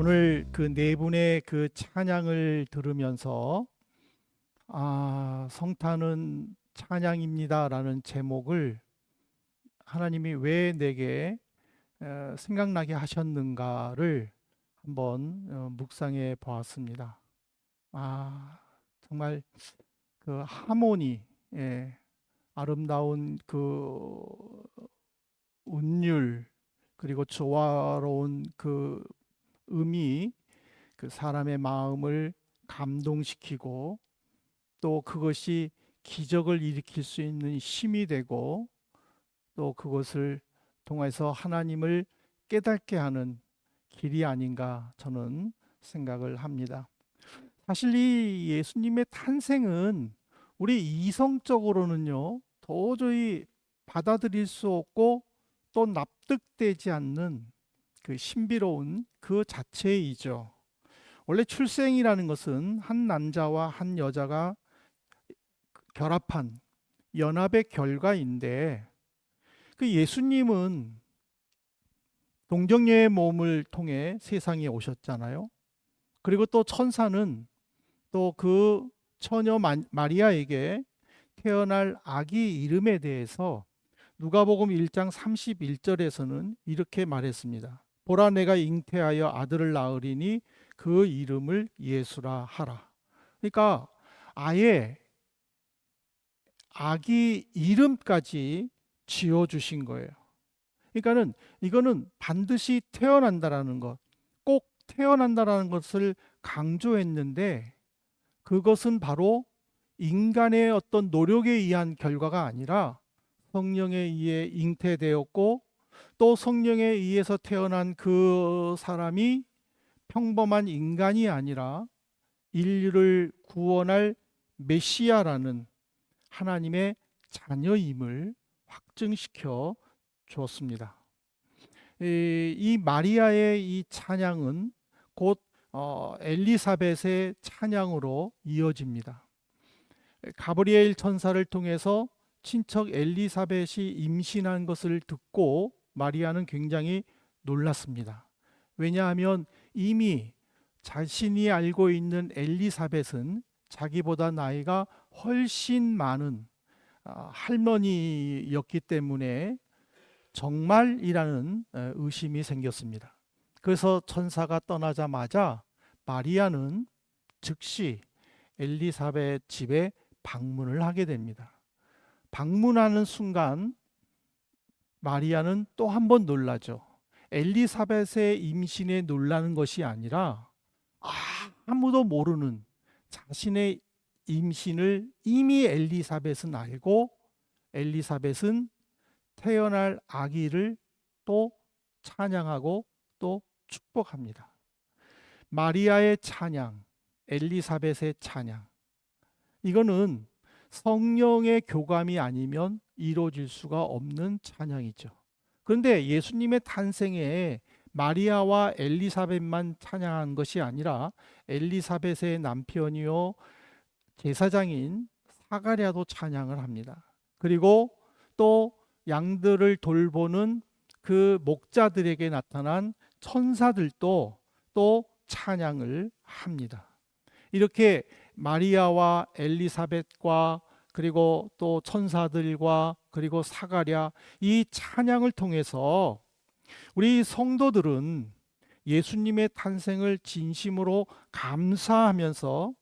오늘 그 네 분의 그 찬양을 들으면서 성탄은 찬양입니다라는 제목을 하나님이 왜 내게 생각나게 하셨는가를 한번 묵상해 보았습니다. 정말 그 하모니, 예, 아름다운 그 운율, 그리고 조화로운 그 음이 그 사람의 마음을 감동시키고, 또 그것이 기적을 일으킬 수 있는 힘이 되고, 또 그것을 통해서 하나님을 깨닫게 하는 길이 아닌가 저는 생각을 합니다. 사실 이 예수님의 탄생은 우리 이성적으로는요 도저히 받아들일 수 없고 또 납득되지 않는 그 신비로운 그 자체이죠. 원래 출생이라는 것은 한 남자와 한 여자가 결합한 연합의 결과인데, 그 예수님은 동정녀의 몸을 통해 세상에 오셨잖아요. 그리고 또 천사는 또 그 처녀 마리아에게 태어날 아기 이름에 대해서 누가복음 1장 31절에서는 이렇게 말했습니다. 보라, 내가 잉태하여 아들을 낳으리니 그 이름을 예수라 하라. 그러니까 아예 아기 이름까지 지어 주신 거예요. 그러니까는 이거는 반드시 태어난다라는 것, 꼭 태어난다라는 것을 강조했는데, 그것은 바로 인간의 어떤 노력에 의한 결과가 아니라 성령에 의해 잉태되었고, 또 성령에 의해서 태어난 그 사람이 평범한 인간이 아니라 인류를 구원할 메시아라는 하나님의 자녀임을 확증시켜 주었습니다. 이 마리아의 이 찬양은 곧 엘리사벳의 찬양으로 이어집니다. 가브리엘 천사를 통해서 친척 엘리사벳이 임신한 것을 듣고 마리아는 굉장히 놀랐습니다. 왜냐하면 이미 자신이 알고 있는 엘리사벳은 자기보다 나이가 훨씬 많은 할머니였기 때문에 정말이라는 의심이 생겼습니다. 그래서 천사가 떠나자마자 마리아는 즉시 엘리사벳 집에 방문을 하게 됩니다. 방문하는 순간 마리아는 또 한 번 놀라죠. 엘리사벳의 임신에 놀라는 것이 아니라 아무도 모르는 자신의 임신을 이미 엘리사벳은 알고, 엘리사벳은 태어날 아기를 또 찬양하고 또 축복합니다. 마리아의 찬양, 엘리사벳의 찬양, 이거는 성령의 교감이 아니면 이루어질 수가 없는 찬양이죠. 그런데 예수님의 탄생에 마리아와 엘리사벳만 찬양한 것이 아니라 엘리사벳의 남편이요 제사장인 사가랴도 찬양을 합니다. 그리고 또 양들을 돌보는 그 목자들에게 나타난 천사들도 또 찬양을 합니다. 이렇게 마리아와 엘리사벳과 그리고 또 천사들과 그리고 사가랴, 이 찬양을 통해서 우리 성도들은 예수님의 탄생을 진심으로 감사하면서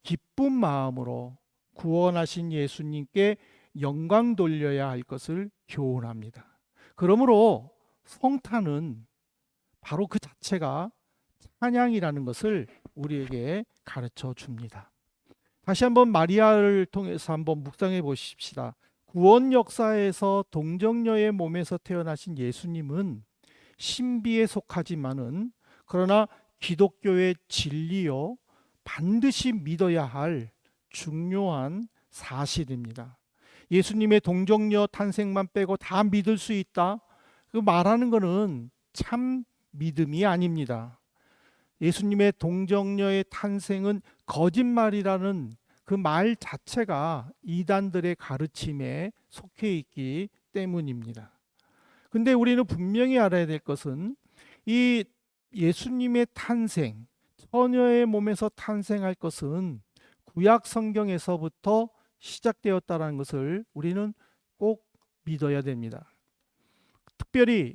기쁜 마음으로 구원하신 예수님께 영광 돌려야 할 것을 교훈합니다. 그러므로 성탄은 바로 그 자체가 찬양이라는 것을 우리에게 가르쳐 줍니다. 다시 한번 마리아를 통해서 한번 묵상해 보십시다. 구원 역사에서 동정녀의 몸에서 태어나신 예수님은 신비에 속하지만은 그러나 기독교의 진리요 반드시 믿어야 할 중요한 사실입니다. 예수님의 동정녀 탄생만 빼고 다 믿을 수 있다, 그 말하는 것은 참 믿음이 아닙니다. 예수님의 동정녀의 탄생은 거짓말이라는 그 말 자체가 이단들의 가르침에 속해 있기 때문입니다. 근데 우리는 분명히 알아야 될 것은 이 예수님의 탄생, 처녀의 몸에서 탄생할 것은 구약 성경에서부터 시작되었다는 것을 우리는 꼭 믿어야 됩니다. 특별히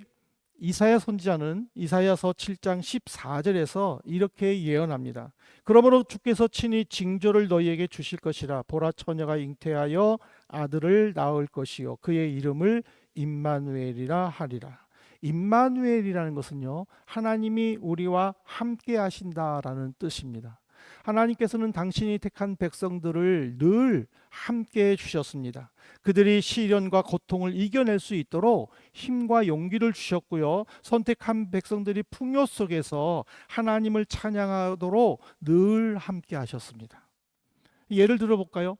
이사야 선지자는 이사야서 7장 14절에서 이렇게 예언합니다. 그러므로 주께서 친히 징조를 너희에게 주실 것이라. 보라, 처녀가 잉태하여 아들을 낳을 것이요 그의 이름을 임마누엘이라 하리라. 임마누엘이라는 것은요, 하나님이 우리와 함께 하신다라는 뜻입니다. 하나님께서는 당신이 택한 백성들을 늘 함께 해 주셨습니다. 그들이 시련과 고통을 이겨낼 수 있도록 힘과 용기를 주셨고요. 선택한 백성들이 풍요 속에서 하나님을 찬양하도록 늘 함께 하셨습니다. 예를 들어 볼까요?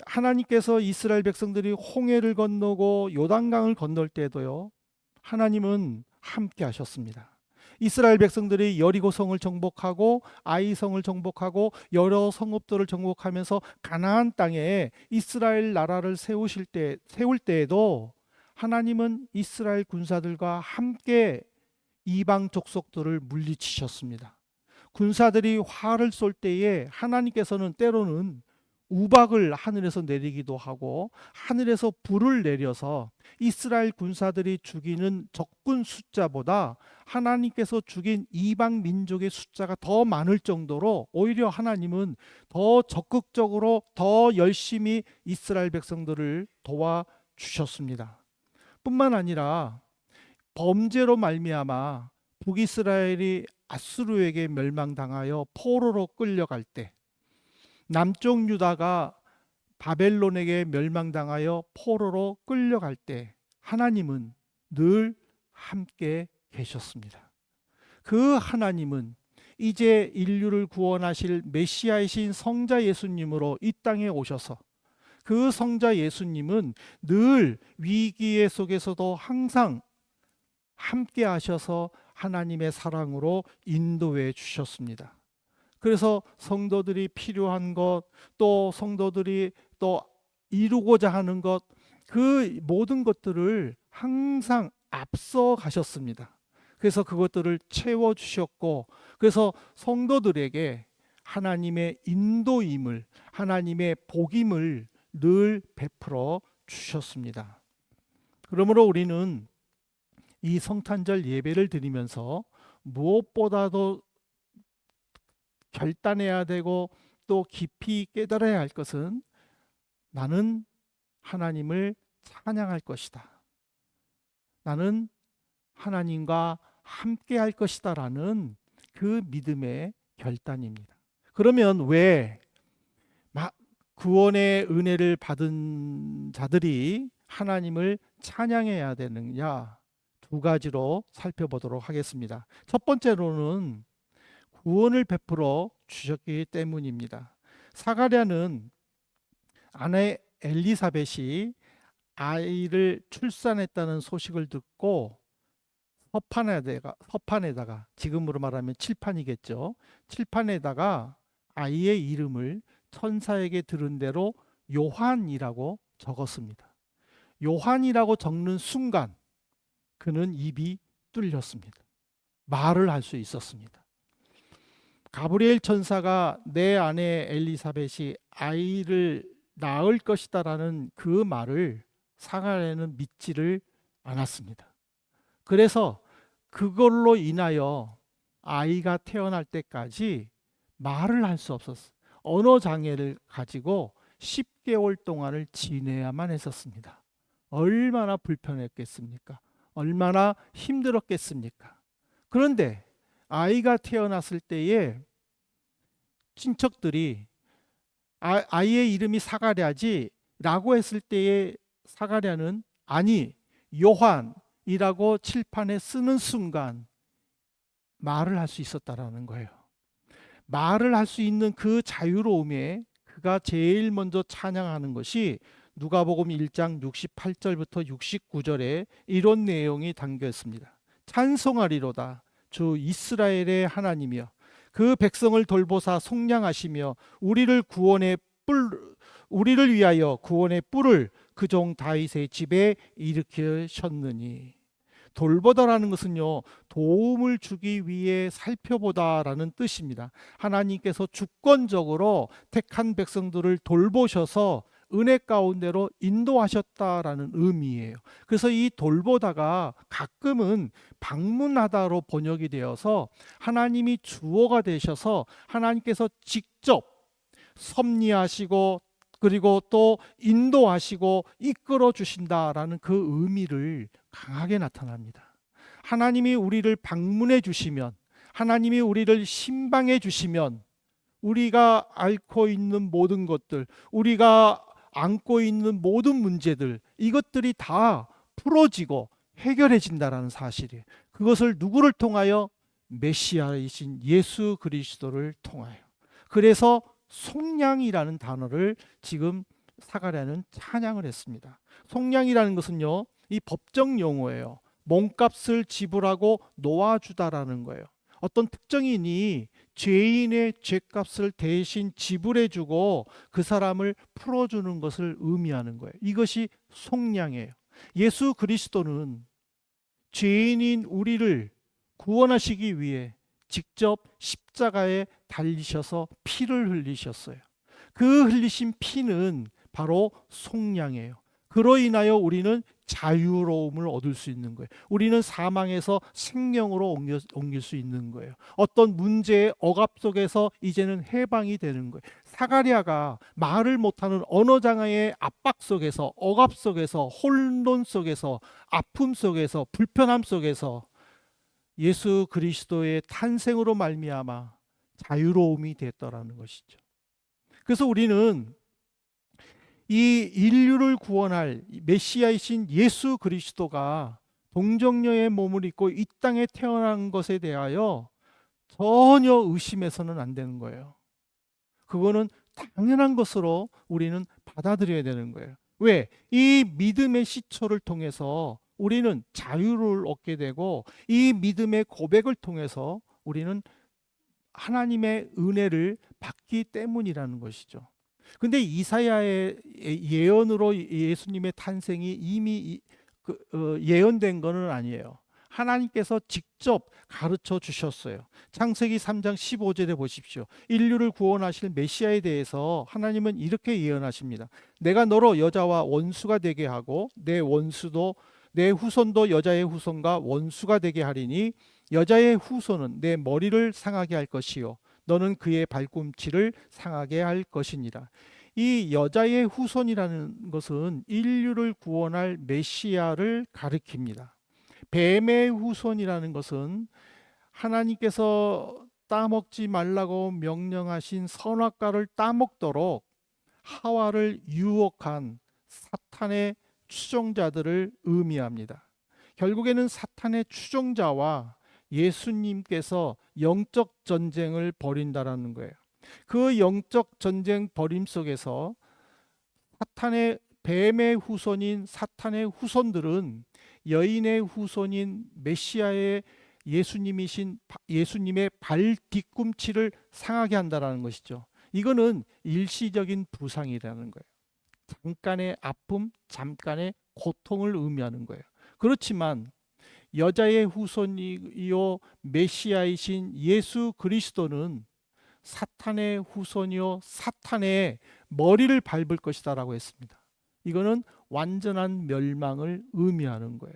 하나님께서 이스라엘 백성들이 홍해를 건너고 요단강을 건널 때도요, 하나님은 함께 하셨습니다. 이스라엘 백성들이 여리고성을 정복하고 아이성을 정복하고 여러 성읍들을 정복하면서 가나안 땅에 이스라엘 나라를 세울 때에도 하나님은 이스라엘 군사들과 함께 이방 족속들을 물리치셨습니다. 군사들이 활을 쏠 때에 하나님께서는 때로는 우박을 하늘에서 내리기도 하고 하늘에서 불을 내려서 이스라엘 군사들이 죽이는 적군 숫자보다 하나님께서 죽인 이방 민족의 숫자가 더 많을 정도로 오히려 하나님은 더 적극적으로 더 열심히 이스라엘 백성들을 도와주셨습니다. 뿐만 아니라 범죄로 말미암아 북이스라엘이 아수르에게 멸망당하여 포로로 끌려갈 때, 남쪽 유다가 바벨론에게 멸망당하여 포로로 끌려갈 때 하나님은 늘 함께 계셨습니다. 그 하나님은 이제 인류를 구원하실 메시아이신 성자 예수님으로 이 땅에 오셔서 그 성자 예수님은 늘 위기 속에서도 항상 함께 하셔서 하나님의 사랑으로 인도해 주셨습니다. 그래서 성도들이 필요한 것, 또 성도들이 또 이루고자 하는 것, 그 모든 것들을 항상 앞서 가셨습니다. 그래서 그것들을 채워 주셨고, 그래서 성도들에게 하나님의 인도임을, 하나님의 복임을 늘 베풀어 주셨습니다. 그러므로 우리는 이 성탄절 예배를 드리면서 무엇보다도 결단해야 되고 또 깊이 깨달아야 할 것은 나는 하나님을 찬양할 것이다. 나는 하나님과 함께 할 것이다 라는 그 믿음의 결단입니다. 그러면 왜 구원의 은혜를 받은 자들이 하나님을 찬양해야 되느냐? 두 가지로 살펴보도록 하겠습니다. 첫 번째로는 구원을 베풀어 주셨기 때문입니다. 사가랴는 아내 엘리사벳이 아이를 출산했다는 소식을 듣고 서판에다가 지금으로 말하면 칠판이겠죠. 칠판에다가 아이의 이름을 천사에게 들은 대로 요한이라고 적었습니다. 요한이라고 적는 순간 그는 입이 뚫렸습니다. 말을 할 수 있었습니다. 가브리엘 천사가 내 아내 엘리사벳이 아이를 낳을 것이다라는 그 말을 사가랴는 믿지를 않았습니다. 그래서 그걸로 인하여 아이가 태어날 때까지 말을 할 수 없었어요. 언어 장애를 가지고 10개월 동안을 지내야만 했었습니다. 얼마나 불편했겠습니까? 얼마나 힘들었겠습니까? 그런데 아이가 태어났을 때에 친척들이 아이의 이름이 사가랴지 라고 했을 때에 사가랴는 아니 요한이라고 칠판에 쓰는 순간 말을 할 수 있었다라는 거예요. 말을 할 수 있는 그 자유로움에 그가 제일 먼저 찬양하는 것이 누가복음 1장 68절부터 69절에 이런 내용이 담겨 있습니다. 찬송하리로다 주 이스라엘의 하나님이여 그 백성을 돌보사 속량하시며 우리를 위하여 구원의 뿔을 그 종 다윗의 집에 일으키셨느니. 돌보다라는 것은요, 도움을 주기 위해 살펴보다라는 뜻입니다. 하나님께서 주권적으로 택한 백성들을 돌보셔서 은혜 가운데로 인도하셨다라는 의미예요. 그래서 이 돌보다가 가끔은 방문하다로 번역이 되어서 하나님이 주어가 되셔서 하나님께서 직접 섭리하시고 그리고 또 인도하시고 이끌어 주신다라는 그 의미를 강하게 나타납니다. 하나님이 우리를 방문해 주시면, 하나님이 우리를 신방해 주시면 우리가 앓고 있는 모든 것들, 우리가 안고 있는 모든 문제들, 이것들이 다 풀어지고 해결해진다라는 사실이에요. 그것을 누구를 통하여? 메시아이신 예수 그리스도를 통하여. 그래서 속량이라는 단어를 지금 사가랴는 찬양을 했습니다. 속량이라는 것은요, 이 법정 용어예요. 몸값을 지불하고 놓아주다라는 거예요. 어떤 특정인이 죄인의 죄값을 대신 지불해주고 그 사람을 풀어주는 것을 의미하는 거예요. 이것이 속량이에요. 예수 그리스도는 죄인인 우리를 구원하시기 위해 직접 십자가에 달리셔서 피를 흘리셨어요. 그 흘리신 피는 바로 속량이에요. 그로 인하여 우리는 자유로움을 얻을 수 있는 거예요. 우리는 사망에서 생명으로 옮길 수 있는 거예요. 어떤 문제의 억압 속에서 이제는 해방이 되는 거예요. 사가랴가 말을 못하는 언어 장애의 압박 속에서, 억압 속에서, 혼돈 속에서, 아픔 속에서, 불편함 속에서 예수 그리스도의 탄생으로 말미암아 자유로움이 됐더라는 것이죠. 그래서 우리는 이 인류를 구원할 메시아이신 예수 그리스도가 동정녀의 몸을 입고 이 땅에 태어난 것에 대하여 전혀 의심해서는 안 되는 거예요. 그거는 당연한 것으로 우리는 받아들여야 되는 거예요. 왜? 이 믿음의 시초를 통해서 우리는 자유를 얻게 되고 이 믿음의 고백을 통해서 우리는 하나님의 은혜를 받기 때문이라는 것이죠. 근데 이사야의 예언으로 예수님의 탄생이 이미 예언된 것은 아니에요. 하나님께서 직접 가르쳐 주셨어요. 창세기 3장 15절에 보십시오. 인류를 구원하실 메시아에 대해서 하나님은 이렇게 예언하십니다. 내가 너로 여자와 원수가 되게 하고 내 후손도 여자의 후손과 원수가 되게 하리니 여자의 후손은 내 머리를 상하게 할 것이요 너는 그의 발꿈치를 상하게 할 것이니라. 이 여자의 후손이라는 것은 인류를 구원할 메시아를 가리킵니다. 뱀의 후손이라는 것은 하나님께서 따먹지 말라고 명령하신 선악과를 따먹도록 하와를 유혹한 사탄의 추종자들을 의미합니다. 결국에는 사탄의 추종자와 예수님께서 영적 전쟁을 벌인다라는 거예요. 그 영적 전쟁 벌임 속에서 뱀의 후손인 사탄의 후손들은 여인의 후손인 메시아의 예수님의 발 뒤꿈치를 상하게 한다라는 것이죠. 이거는 일시적인 부상이라는 거예요. 잠깐의 아픔, 잠깐의 고통을 의미하는 거예요. 그렇지만 여자의 후손이요 메시아이신 예수 그리스도는 사탄의 후손이요 사탄의 머리를 밟을 것이다라고 했습니다. 이거는 완전한 멸망을 의미하는 거예요.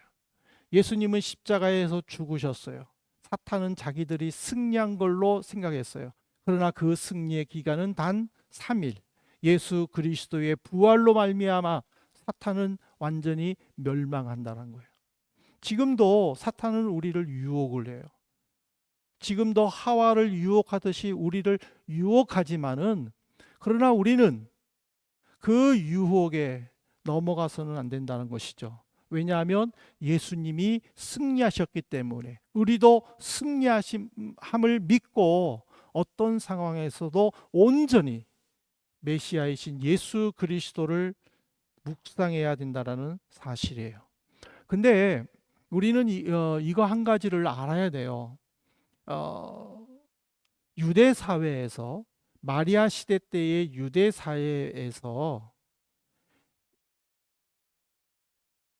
예수님은 십자가에서 죽으셨어요. 사탄은 자기들이 승리한 걸로 생각했어요. 그러나 그 승리의 기간은 단 3일. 예수 그리스도의 부활로 말미암아 사탄은 완전히 멸망한다는 거예요. 지금도 사탄은 우리를 유혹을 해요. 지금도 하와를 유혹하듯이 우리를 유혹하지만은 그러나 우리는 그 유혹에 넘어가서는 안 된다는 것이죠. 왜냐하면 예수님이 승리하셨기 때문에 우리도 승리하심을 믿고 어떤 상황에서도 온전히 메시아이신 예수 그리스도를 묵상해야 된다는 사실이에요. 근데 우리는 이거 한 가지를 알아야 돼요. 유대 사회에서 마리아 시대 때의 유대 사회에서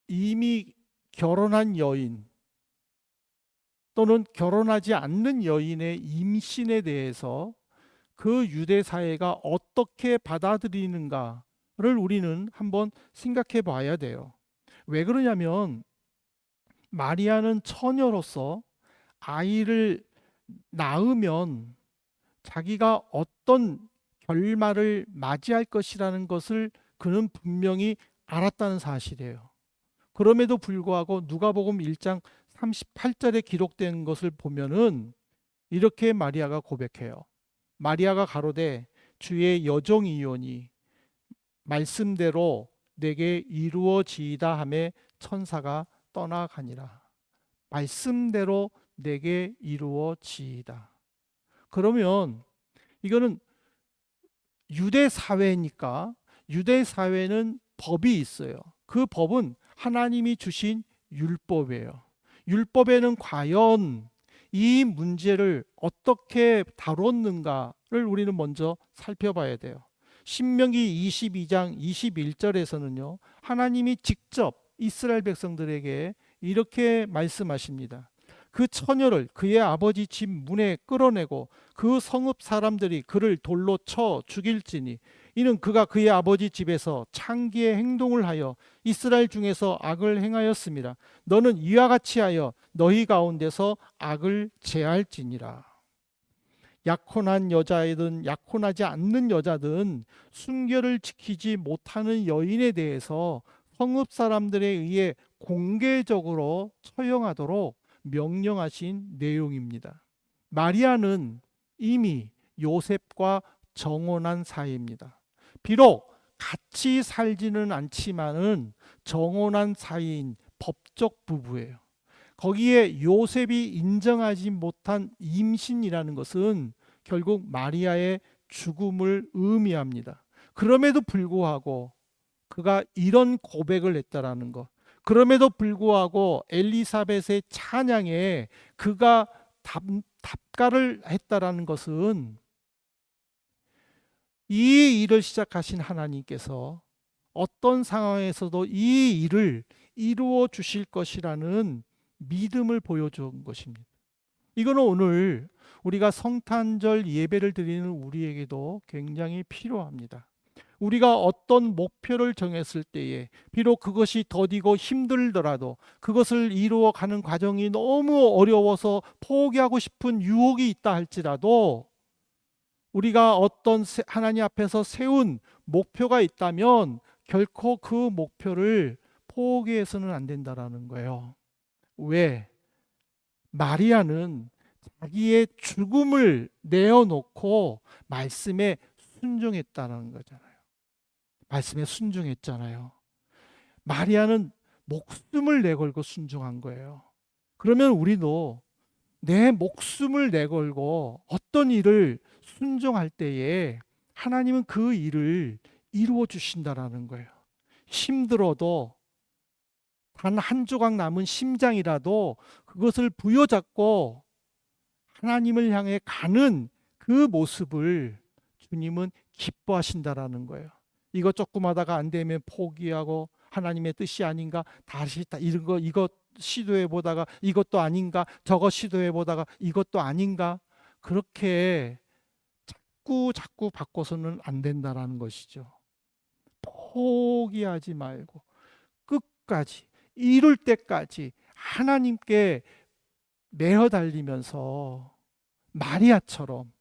이미 결혼한 여인 또는 결혼하지 않는 여인의 임신에 대해서 그 유대 사회가 어떻게 받아들이는가를 우리는 한번 생각해 봐야 돼요. 왜 그러냐면 마리아는 처녀로서 아이를 낳으면 자기가 어떤 결말을 맞이할 것이라는 것을 그는 분명히 알았다는 사실이에요. 그럼에도 불구하고 누가복음 1장 38절에 기록된 것을 보면은 이렇게 마리아가 고백해요. 마리아가 가로되 주의 여종이오니 말씀대로 내게 이루어지이다 하매 천사가 떠나가니라. 말씀대로 내게 이루어지이다. 그러면 이거는 유대 사회니까 유대 사회는 법이 있어요. 그 법은 하나님이 주신 율법이에요. 율법에는 과연 이 문제를 어떻게 다뤘는가를 우리는 먼저 살펴봐야 돼요. 신명기 22장 21절에서는요. 하나님이 직접 이스라엘 백성들에게 이렇게 말씀하십니다. 그 처녀를 그의 아버지 집 문에 끌어내고 그 성읍 사람들이 그를 돌로 쳐 죽일지니 이는 그가 그의 아버지 집에서 창기의 행동을 하여 이스라엘 중에서 악을 행하였습니다. 너는 이와 같이 하여 너희 가운데서 악을 제할지니라. 약혼한 여자이든 약혼하지 않는 여자든 순결을 지키지 못하는 여인에 대해서 성읍 사람들에 의해 공개적으로 처형하도록 명령하신 내용입니다. 마리아는 이미 요셉과 정혼한 사이입니다. 비록 같이 살지는 않지만은 정혼한 사이인 법적 부부예요. 거기에 요셉이 인정하지 못한 임신이라는 것은 결국 마리아의 죽음을 의미합니다. 그럼에도 불구하고 그가 이런 고백을 했다라는 것. 그럼에도 불구하고 엘리사벳의 찬양에 그가 답가를 했다라는 것은 이 일을 시작하신 하나님께서 어떤 상황에서도 이 일을 이루어 주실 것이라는 믿음을 보여준 것입니다. 이거는 오늘 우리가 성탄절 예배를 드리는 우리에게도 굉장히 필요합니다. 우리가 어떤 목표를 정했을 때에 비록 그것이 더디고 힘들더라도 그것을 이루어가는 과정이 너무 어려워서 포기하고 싶은 유혹이 있다 할지라도 우리가 어떤 하나님 앞에서 세운 목표가 있다면 결코 그 목표를 포기해서는 안 된다라는 거예요. 왜? 마리아는 자기의 죽음을 내어놓고 말씀에 순종했다는 거잖아요. 말씀에 순종했잖아요. 마리아는 목숨을 내걸고 순종한 거예요. 그러면 우리도 내 목숨을 내걸고 어떤 일을 순종할 때에 하나님은 그 일을 이루어 주신다라는 거예요. 힘들어도 단 한 조각 남은 심장이라도 그것을 부여잡고 하나님을 향해 가는 그 모습을 주님은 기뻐하신다라는 거예요. 이거 조금 하다가 안 되면 포기하고 하나님의 뜻이 아닌가 다시 이거 시도해 보다가 이것도 아닌가 저거 시도해 보다가 이것도 아닌가 그렇게 자꾸 바꿔서는 안 된다라는 것이죠. 포기하지 말고 끝까지 이룰 때까지 하나님께 매어 달리면서 마리아처럼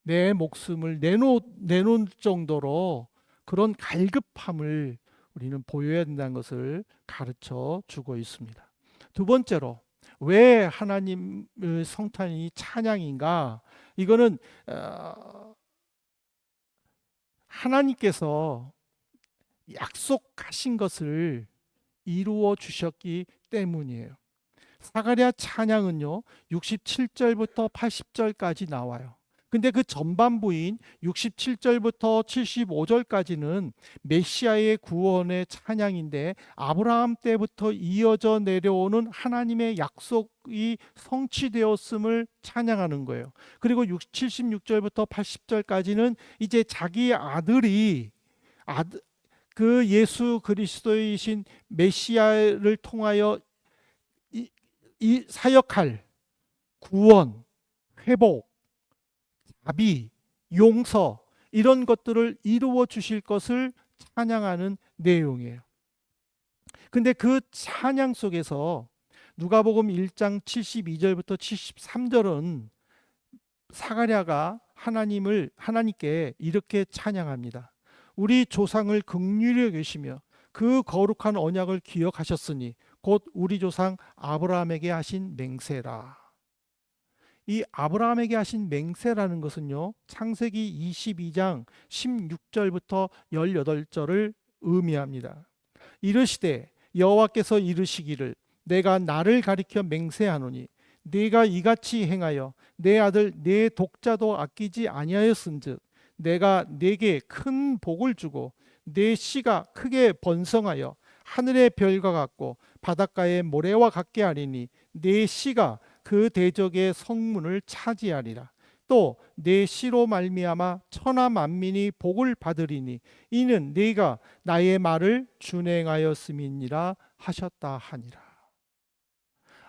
내 목숨을 내놓을 정도로 그런 갈급함을 우리는 보여야 된다는 것을 가르쳐 주고 있습니다. 두 번째로 왜 하나님의 성탄이 찬양인가? 이거는 하나님께서 약속하신 것을 이루어 주셨기 때문이에요. 사가랴 찬양은요 67절부터 80절까지 나와요. 근데 그 전반부인 67절부터 75절까지는 메시아의 구원의 찬양인데 아브라함 때부터 이어져 내려오는 하나님의 약속이 성취되었음을 찬양하는 거예요. 그리고 76절부터 80절까지는 이제 자기 아들이 그 예수 그리스도이신 메시아를 통하여 이 사역할 구원, 회복, 자비, 용서 이런 것들을 이루어 주실 것을 찬양하는 내용이에요. 근데 그 찬양 속에서 누가복음 1장 72절부터 73절은 사가랴가 하나님께 이렇게 찬양합니다. 우리 조상을 긍휼히 여기시며 그 거룩한 언약을 기억하셨으니 곧 우리 조상 아브라함에게 하신 맹세라. 이 아브라함에게 하신 맹세라는 것은요, 창세기 22장 16절부터 18절을 의미합니다. 이르시되 여호와께서 이르시기를 내가 나를 가리켜 맹세하노니 네가 이같이 행하여 내 아들 내 독자도 아끼지 아니하였은즉 내가 네게 큰 복을 주고 내 씨가 크게 번성하여 하늘의 별과 같고 바닷가의 모래와 같게 하리니 내 씨가 그 대적의 성문을 차지하리라. 또 내 씨로 말미암아 천하 만민이 복을 받으리니 이는 네가 나의 말을 준행하였음이니라 하셨다 하니라.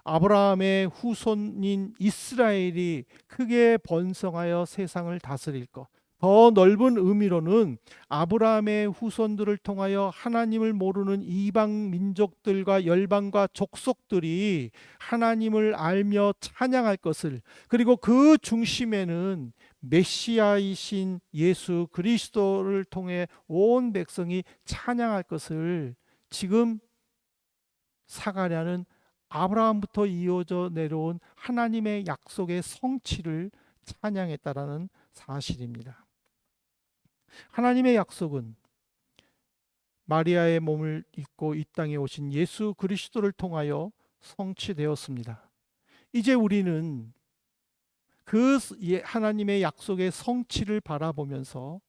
아브라함의 후손인 이스라엘이 크게 번성하여 세상을 다스릴 것. 더 넓은 의미로는 아브라함의 후손들을 통하여 하나님을 모르는 이방 민족들과 열방과 족속들이 하나님을 알며 찬양할 것을, 그리고 그 중심에는 메시아이신 예수 그리스도를 통해 온 백성이 찬양할 것을 지금 사가랴는 아브라함부터 이어져 내려온 하나님의 약속의 성취를 찬양했다라는 사실입니다. 하나님의 약속은 마리아의 몸을 입고 이 땅에 오신 예수 그리스도를 통하여 성취되었습니다. 이제 우리는 그 하나님의 약속의 성취를 바라보면서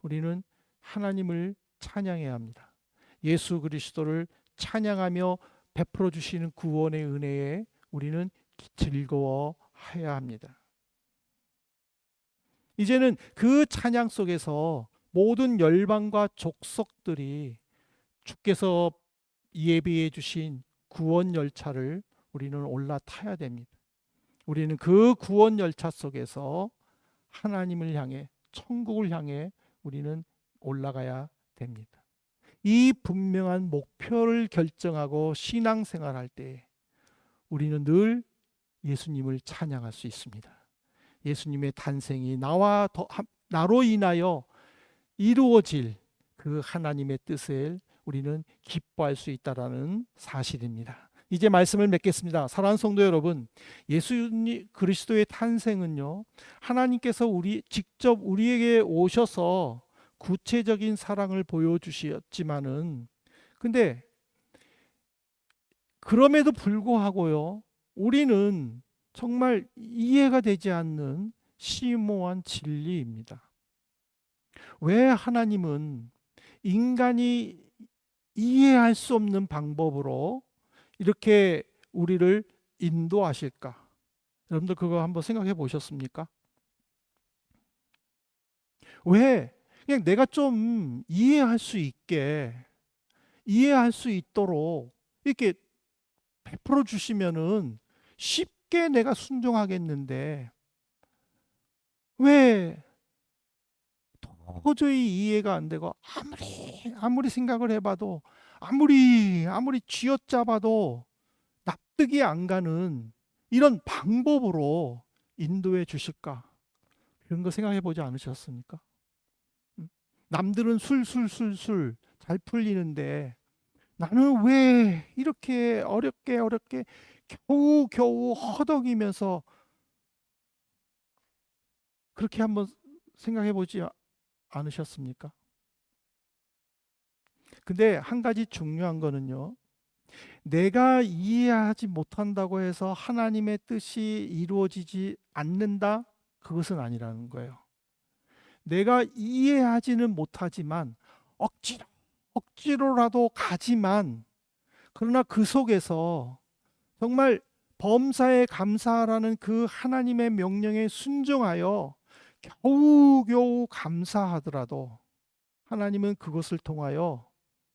우리는 하나님을 찬양해야 합니다. 예수 그리스도를 찬양하며 베풀어 주시는 구원의 은혜에 우리는 즐거워해야 합니다. 이제는 그 찬양 속에서 모든 열방과 족속들이 주께서 예비해 주신 구원 열차를 우리는 올라타야 됩니다. 우리는 그 구원 열차 속에서 하나님을 향해, 천국을 향해 우리는 올라가야 됩니다. 이 분명한 목표를 결정하고 신앙생활할 때 우리는 늘 예수님을 찬양할 수 있습니다. 예수님의 탄생이 나로 인하여 이루어질 그 하나님의 뜻을 우리는 기뻐할 수 있다라는 사실입니다. 이제 말씀을 맺겠습니다. 사랑하는 성도 여러분, 예수 그리스도의 탄생은요, 하나님께서 직접 우리에게 오셔서 구체적인 사랑을 보여주셨지만은, 근데 그럼에도 불구하고요, 우리는 정말 이해가 되지 않는 심오한 진리입니다. 왜 하나님은 인간이 이해할 수 없는 방법으로 이렇게 우리를 인도하실까? 여러분들 그거 한번 생각해 보셨습니까? 왜 그냥 내가 좀 이해할 수 있도록 이렇게 베풀어 주시면은 쉽게 내가 순종하겠는데 왜 도저히 이해가 안 되고 아무리 생각을 해봐도 아무리 쥐어짜봐도 납득이 안 가는 이런 방법으로 인도해 주실까? 그런 거 생각해 보지 않으셨습니까? 남들은 술술술술 잘 풀리는데 나는 왜 이렇게 어렵게 겨우 허덕이면서, 그렇게 한번 생각해 보지 않으셨습니까? 근데 한 가지 중요한 거는요, 내가 이해하지 못한다고 해서 하나님의 뜻이 이루어지지 않는다? 그것은 아니라는 거예요. 내가 이해하지는 못하지만 억지로라도 가지만, 그러나 그 속에서 정말 범사에 감사하라는 그 하나님의 명령에 순종하여 겨우겨우 감사하더라도 하나님은 그것을 통하여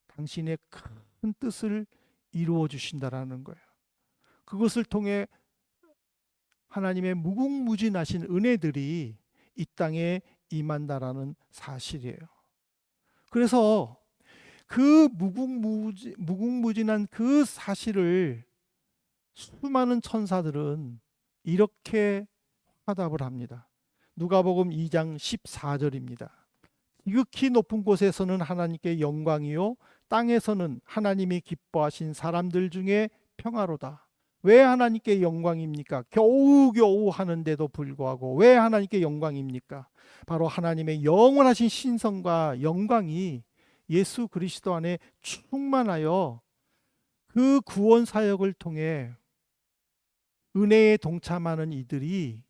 당신의 큰 뜻을 이루어 주신다라는 거예요. 그것을 통해 하나님의 무궁무진하신 은혜들이 이 땅에 임한다라는 사실이에요. 그래서 그 무궁무진한 그 사실을 수많은 천사들은 이렇게 화답을 합니다. 누가복음 2장 14절입니다. 지극히 높은 곳에서는 하나님께 영광이요 땅에서는 하나님이 기뻐하신 사람들 중에 평화로다. 왜 하나님께 영광입니까? 겨우겨우 하는데도 불구하고 왜 하나님께 영광입니까? 바로 하나님의 영원하신 신성과 영광이 예수 그리스도 안에 충만하여 그 구원 사역을 통해 은혜에 동참하는 이들이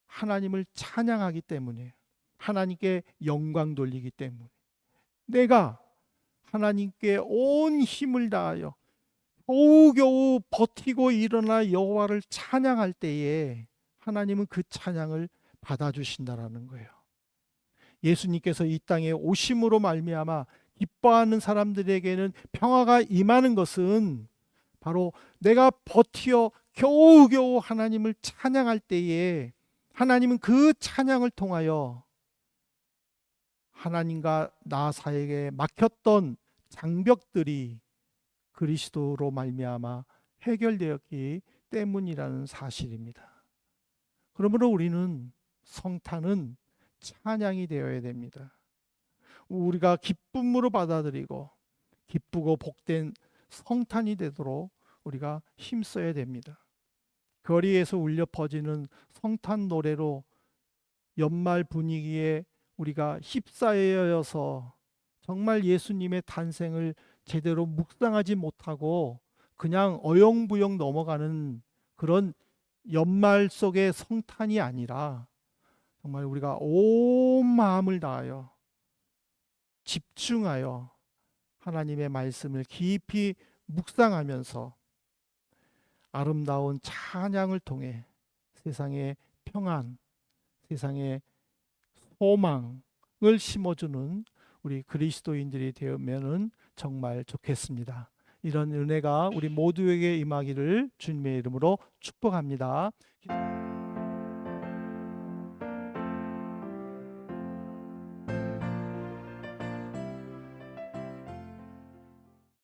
하나님을 찬양하기 때문에, 하나님께 영광 돌리기 때문에, 내가 하나님께 온 힘을 다하여 겨우겨우 버티고 일어나 여호와를 찬양할 때에 하나님은 그 찬양을 받아주신다라는 거예요. 예수님께서 이 땅에 오심으로 말미암아 기뻐하는 사람들에게는 평화가 임하는 것은 바로 내가 버티어 겨우겨우 하나님을 찬양할 때에 하나님은 그 찬양을 통하여 하나님과 나 사이에 막혔던 장벽들이 그리스도로 말미암아 해결되었기 때문이라는 사실입니다. 그러므로 우리는 성탄은 찬양이 되어야 됩니다. 우리가 기쁨으로 받아들이고 기쁘고 복된 성탄이 되도록 우리가 힘써야 됩니다. 거리에서 울려 퍼지는 성탄 노래로 연말 분위기에 우리가 휩싸여서 정말 예수님의 탄생을 제대로 묵상하지 못하고 그냥 어영부영 넘어가는 그런 연말 속의 성탄이 아니라 정말 우리가 온 마음을 다하여 집중하여 하나님의 말씀을 깊이 묵상하면서 아름다운 찬양을 통해 세상의 평안, 세상의 소망을 심어주는 우리 그리스도인들이 되면은 정말 좋겠습니다. 이런 은혜가 우리 모두에게 임하기를 주님의 이름으로 축복합니다.